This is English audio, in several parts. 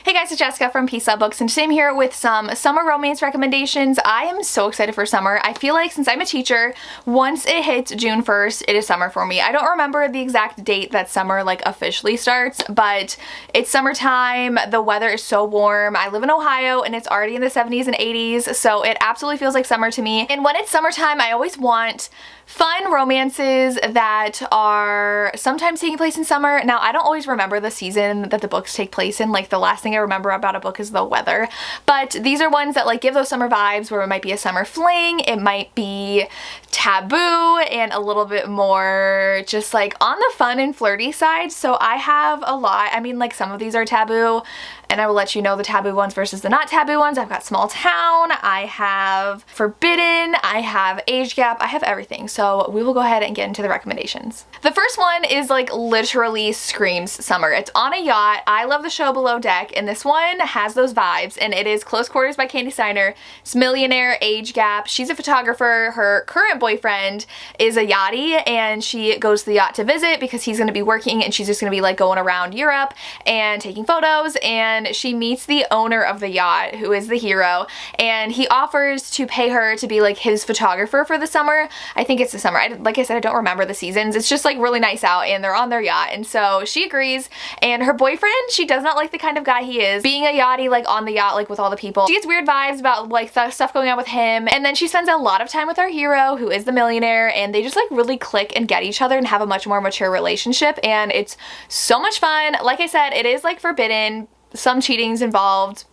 Hey guys, it's Jessica from Peace Love Books, and today I'm here with some summer romance recommendations. I am so excited for summer. I feel like since I'm a teacher, once it hits June 1st, it is summer for me. I don't remember the exact date that summer like officially starts, but it's summertime. The weather is so warm. I live in Ohio and it's already in the 70s and 80s, so it absolutely feels like summer to me. And when it's summertime, I always want fun romances that are sometimes taking place in summer. Now, I don't always remember the season that the books take place in. Like, the last thing I remember about a book is the weather. But these are ones that like give those summer vibes, where it might be a summer fling, it might be taboo, and a little bit more just like on the fun and flirty side. So I have a lot. I mean, like, some of these are taboo, and I will let you know the taboo ones versus the not taboo ones. I've got Small Town, I have Forbidden, I have Age Gap, I have everything. So we will go ahead and get into the recommendations. The first one is like literally screams summer. It's on a yacht. I love the show Below Deck, and this one has those vibes, and it is Close Quarters by Candy Steiner. It's Millionaire, Age Gap. She's a photographer. Her current boyfriend is a yachty, and she goes to the yacht to visit because he's gonna be working, and she's just gonna be like going around Europe and taking photos, and she meets the owner of the yacht, who is the hero, and he offers to pay her to be like his photographer for the summer. I think it's the summer. Like I said, I don't remember the seasons. It's just like really nice out, and they're on their yacht, and so she agrees. And her boyfriend, she does not like the kind of guy he is, being a yachty like on the yacht like with all the people. She gets weird vibes about like stuff going on with him, and then she spends a lot of time with our hero, who is the millionaire, and they just like really click and get each other and have a much more mature relationship, and it's so much fun. Like I said, it is like forbidden, some cheating's involved,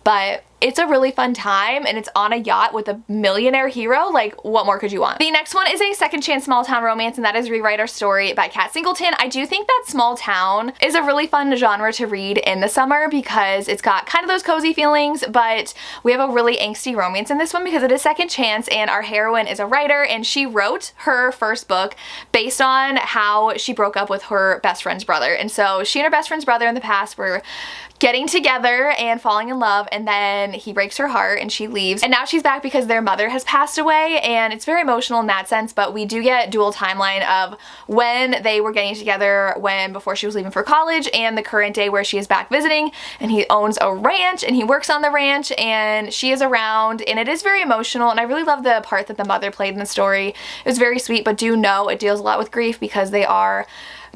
but it's a really fun time, and it's on a yacht with a millionaire hero. Like, what more could you want? The next one is a second chance small town romance, and that is Rewrite Our Story by Kat Singleton. I do think that small town is a really fun genre to read in the summer because it's got kind of those cozy feelings, but we have a really angsty romance in this one because it is second chance, and our heroine is a writer, and she wrote her first book based on how she broke up with her best friend's brother. And so she and her best friend's brother in the past were getting together and falling in love, and then he breaks her heart and she leaves, and now she's back because their mother has passed away, and it's very emotional in that sense. But we do get dual timeline of when they were getting together, before she was leaving for college, and the current day where she is back visiting, and he owns a ranch and he works on the ranch, and she is around, and it is very emotional. And I really love the part that the mother played in the story. It was very sweet, but do know it deals a lot with grief because they are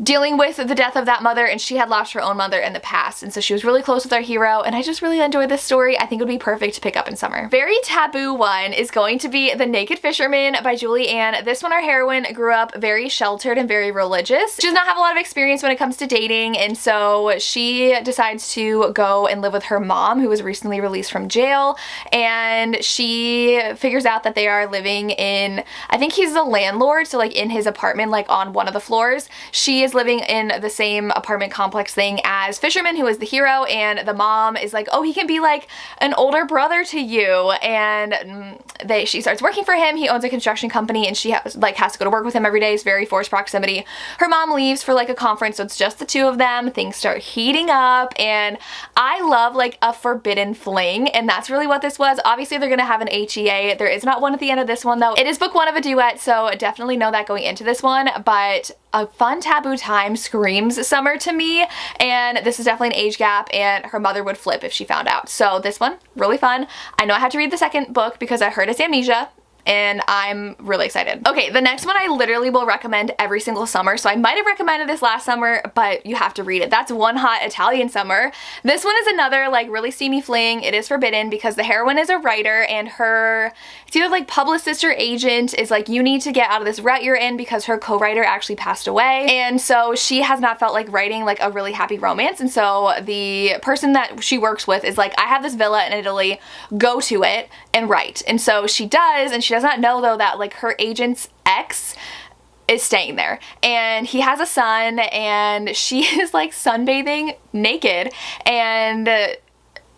dealing with the death of that mother, and she had lost her own mother in the past, and so she was really close with our hero, and I just really enjoyed this story. I think it would be perfect to pick up in summer. Very taboo one is going to be The Naked Fisherman by Julie Ann. This one, our heroine grew up very sheltered and very religious. She does not have a lot of experience when it comes to dating, and so she decides to go and live with her mom, who was recently released from jail, and she figures out that they are living in, I think he's the landlord, so like in his apartment, like on one of the floors. She is living in the same apartment complex thing as Fisherman, who is the hero, and the mom is like, oh, he can be like an older brother to you, and she starts working for him. He owns a construction company, and she has to go to work with him every day. It's very forced proximity. Her mom leaves for like a conference, so it's just the two of them. Things start heating up, and I love like a forbidden fling, and that's really what this was. Obviously, they're gonna have an HEA. There is not one at the end of this one, though. It is book one of a duet, so definitely know that going into this one, but a fun taboo time screams summer to me, and this is definitely an age gap, and her mother would flip if she found out. So this one, really fun. I know I had to read the second book because I heard it's Amnesia, and I'm really excited. Okay, the next one I literally will recommend every single summer, so I might have recommended this last summer, but you have to read it. That's One Hot Italian Summer. This one is another like really steamy fling. It is forbidden because the heroine is a writer, and it's either like publicist or agent is like, you need to get out of this rut you're in because her co-writer actually passed away, and so she has not felt like writing like a really happy romance, and so the person that she works with is like, I have this villa in Italy, go to it and write. And so she does, and she does not know though that like her agent's ex is staying there, and he has a son, and she is like sunbathing naked and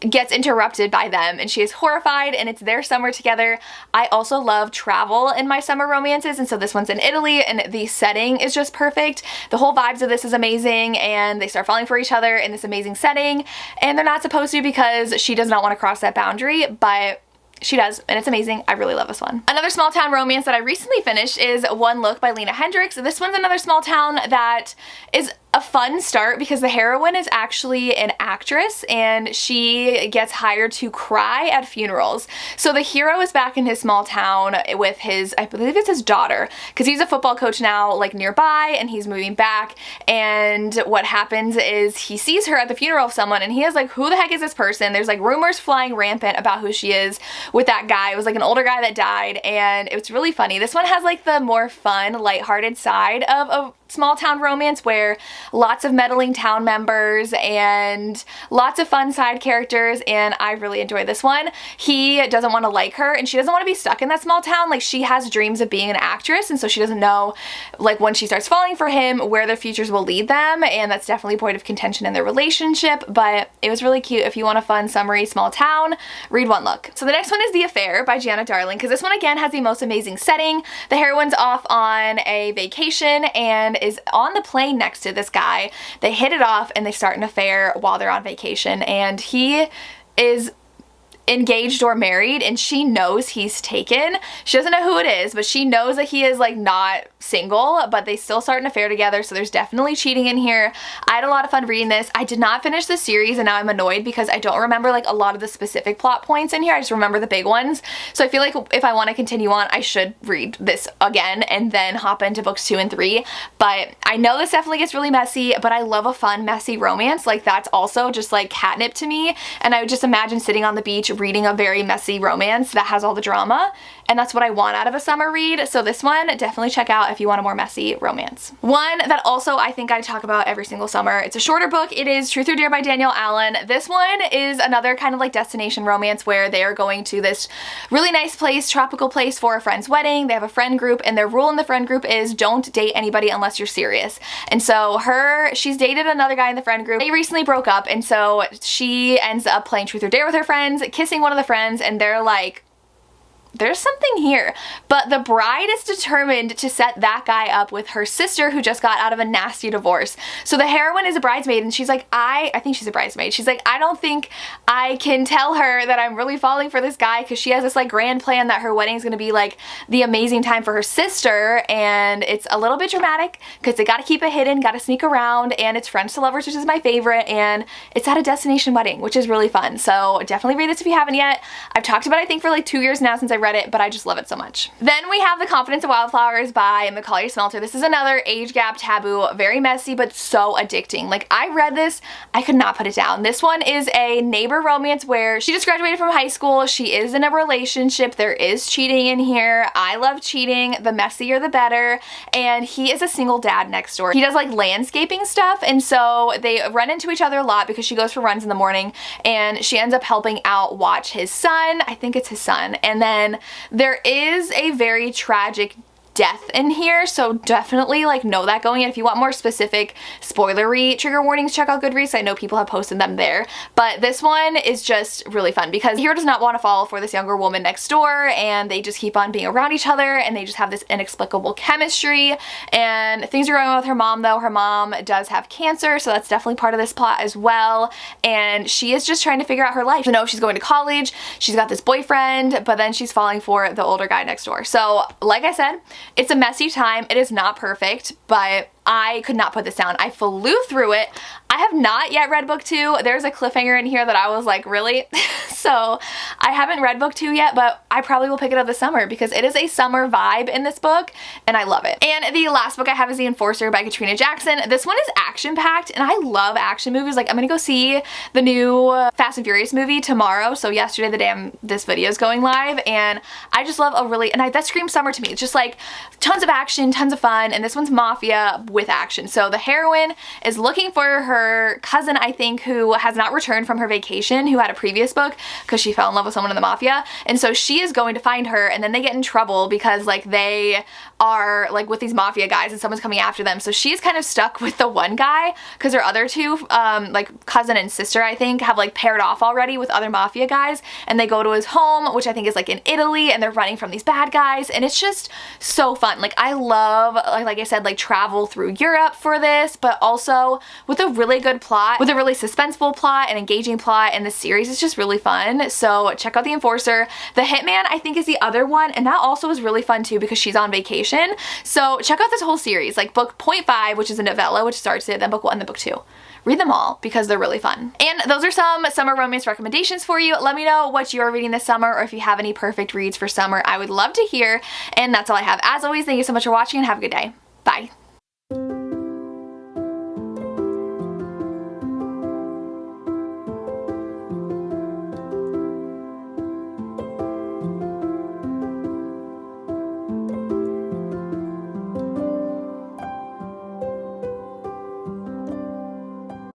gets interrupted by them, and she is horrified, and it's their summer together. I also love travel in my summer romances, and so this one's in Italy, and the setting is just perfect. The whole vibes of this is amazing, and they start falling for each other in this amazing setting, and they're not supposed to because she does not want to cross that boundary, but she does, and it's amazing. I really love this one. Another small town romance that I recently finished is One Look by Lena Hendricks. This one's another small town that is a fun start because the heroine is actually an actress and she gets hired to cry at funerals. So the hero is back in his small town with his, I believe it's his daughter, because he's a football coach now like nearby and he's moving back, and what happens is he sees her at the funeral of someone and he is like, who the heck is this person? There's like rumors flying rampant about who she is with that guy. It was like an older guy that died, and it was really funny. This one has like the more fun, lighthearted side of a small town romance where lots of meddling town members and lots of fun side characters, and I really enjoyed this one. He doesn't want to like her and she doesn't want to be stuck in that small town. Like, she has dreams of being an actress, and so she doesn't know, like, when she starts falling for him, where their futures will lead them, and that's definitely a point of contention in their relationship, but it was really cute. If you want a fun, summery, small town, read One Look. So the next one is The Affair by Gianna Darling, because this one again has the most amazing setting. The heroine's off on a vacation and is on the plane next to this guy. They hit it off and they start an affair while they're on vacation, and he is engaged or married and she knows he's taken. She doesn't know who it is, but she knows that he is like not single, but they still start an affair together, so there's definitely cheating in here. I had a lot of fun reading this. I did not finish the series and now I'm annoyed because I don't remember like a lot of the specific plot points in here. I just remember the big ones. So I feel like if I want to continue on, I should read this again and then hop into books 2 and 3. But I know this definitely gets really messy, but I love a fun, messy romance. Like, that's also just like catnip to me, and I would just imagine sitting on the beach reading a very messy romance that has all the drama, and that's what I want out of a summer read. So this one, definitely check out if you want a more messy romance. One that also I think I talk about every single summer, it's a shorter book, it is Truth or Dare by Danielle Allen. This one is another kind of like destination romance where they are going to this really nice place, tropical place, for a friend's wedding. They have a friend group, and their rule in the friend group is don't date anybody unless you're serious. And so she's dated another guy in the friend group. They recently broke up, and so she ends up playing Truth or Dare with her friends, kissing one of the friends, and they're like, there's something here. But the bride is determined to set that guy up with her sister who just got out of a nasty divorce. So the heroine is a bridesmaid, and she's like, I think she's a bridesmaid. She's like, I don't think I can tell her that I'm really falling for this guy, because she has this like grand plan that her wedding is going to be like the amazing time for her sister, and it's a little bit dramatic because they got to keep it hidden, got to sneak around, and it's friends to lovers, which is my favorite, and it's at a destination wedding, which is really fun. So definitely read this if you haven't yet. I've talked about it I think for like 2 years now since I read it, but I just love it so much. Then we have The Confidence of Wildflowers by Macaulay Smelter. This is another age gap taboo, very messy but so addicting. Like, I read this, I could not put it down. This one is a neighbor romance where she just graduated from high school, she is in a relationship, there is cheating in here. I love cheating, the messier the better, and he is a single dad next door. He does like landscaping stuff, and so they run into each other a lot because she goes for runs in the morning, and she ends up helping out watch his son. I think it's his son. And then there is a very tragic death in here, so definitely like know that going in. If you want more specific spoilery trigger warnings, check out Goodreads. I know people have posted them there, but this one is just really fun because the hero does not want to fall for this younger woman next door, and they just keep on being around each other, and they just have this inexplicable chemistry, and things are going on with her mom though. Her mom does have cancer, so that's definitely part of this plot as well, and she is just trying to figure out her life. You know, she's going to college, she's got this boyfriend, but then she's falling for the older guy next door. So like I said, it's a messy time. It is not perfect, but I could not put this down. I flew through it. I have not yet read book 2. There's a cliffhanger in here that I was like, really? So I haven't read book 2 yet, but I probably will pick it up this summer because it is a summer vibe in this book, and I love it. And the last book I have is The Enforcer by Katrina Jackson. This one is action-packed, and I love action movies. Like, I'm gonna go see the new Fast and Furious movie tomorrow, so yesterday, the day this video is going live, and I just love a really, that screams summer to me. It's just like tons of action, tons of fun, and this one's mafia with action. So the heroine is looking for her cousin, I think, who has not returned from her vacation, who had a previous book because she fell in love with someone in the mafia, and so she is going to find her, and then they get in trouble because like they are like with these mafia guys and someone's coming after them. So she's kind of stuck with the one guy because her other two, like cousin and sister, I think, have like paired off already with other mafia guys, and they go to his home, which I think is like in Italy, and they're running from these bad guys, and it's just so fun. Like, I love, like I said, like travel through through Europe for this, but also with a really good plot, with a really suspenseful plot and engaging plot, and the series is just really fun. So check out The Enforcer. The Hitman, I think, is the other one, and that also is really fun too because she's on vacation. So check out this whole series, like book 0.5, which is a novella, which starts it, then book 1, then book 2. Read them all because they're really fun. And those are some summer romance recommendations for you. Let me know what you're reading this summer, or if you have any perfect reads for summer. I would love to hear. And that's all I have. As always, thank you so much for watching and have a good day. Bye.